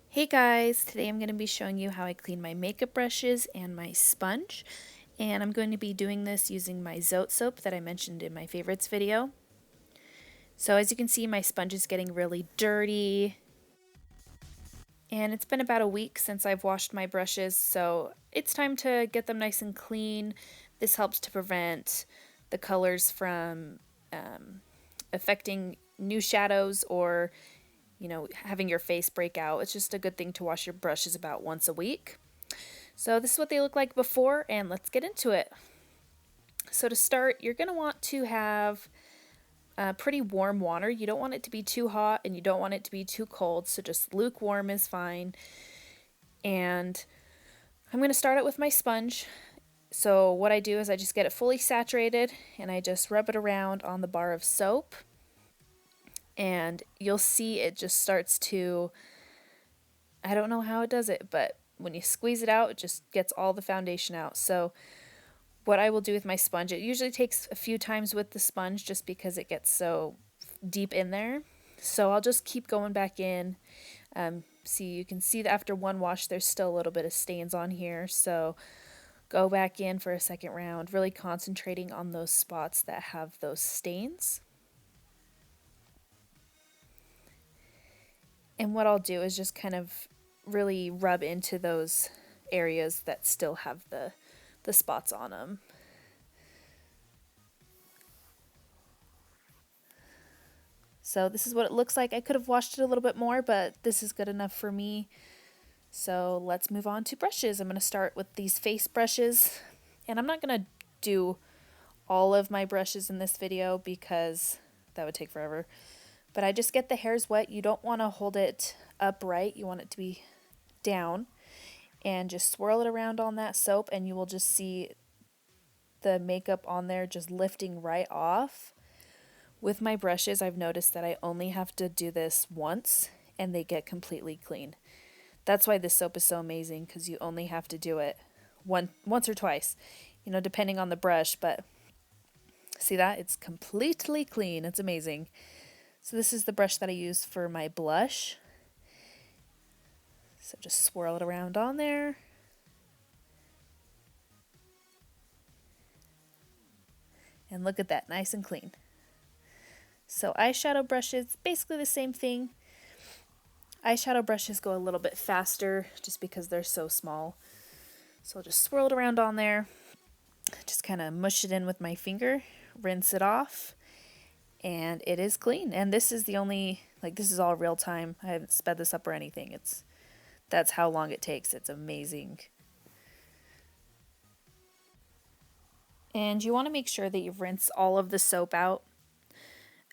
Hey guys, today I'm going to be showing you how I clean my makeup brushes and my sponge, and I'm going to be doing this using my ZOTE soap that I mentioned in my favorites video. So as you can see, my sponge is getting really dirty, and it's been about a week since I've washed my brushes, so it's time to get them nice and clean. This helps to prevent the colors from affecting new shadows or having your face break out. It's just a good thing to wash your brushes about once a week. So this is what they look like before, and let's get into it. So to start, you're going to want to have pretty warm water. You don't want it to be too hot and you don't want it to be too cold, so just lukewarm is fine. And I'm going to start it with my sponge. So what I do is I just get it fully saturated and I just rub it around on the bar of soap. And you'll see it just starts to, I don't know how it does it, but when you squeeze it out, it just gets all the foundation out. So what I will do with my sponge, it usually takes a few times with the sponge just because it gets so deep in there. So I'll just keep going back in. See, you can see that after one wash, there's still a little bit of stains on here. So go back in for a second round, really concentrating on those spots that have those stains. And what I'll do is just kind of really rub into those areas that still have the spots on them. So this is what it looks like. I could have washed it a little bit more, but this is good enough for me. So let's move on to brushes. I'm going to start with these face brushes. And I'm not going to do all of my brushes in this video because that would take forever. But I just get the hairs wet. You don't want to hold it upright. You want it to be down. And just swirl it around on that soap and you will just see the makeup on there just lifting right off. With my brushes, I've noticed that I only have to do this once and they get completely clean. That's why this soap is so amazing, because you only have to do it once or twice, depending on the brush. But see that? It's completely clean. It's amazing. So this is the brush that I use for my blush. So just swirl it around on there. And look at that, nice and clean. So eyeshadow brushes, basically the same thing. Eyeshadow brushes go a little bit faster just because they're so small. So I'll just swirl it around on there. Just kind of mush it in with my finger, rinse it off, and it is clean. And this is the only, this is all real time. I haven't sped this up or anything. That's how long it takes. It's amazing. And you want to make sure that you rinse all of the soap out.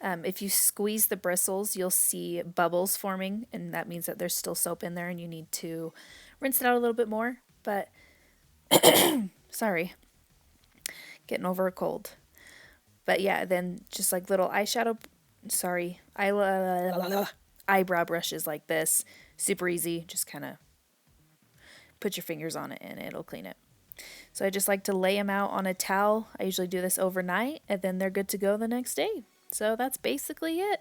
If you squeeze the bristles, you'll see bubbles forming, and that means that there's still soap in there and you need to rinse it out a little bit more. But, sorry, getting over a cold. But yeah, then just like little eyebrow brushes like this. Super easy, just kind of put your fingers on it and it'll clean it. So I just like to lay them out on a towel. I usually do this overnight and then they're good to go the next day. So that's basically it.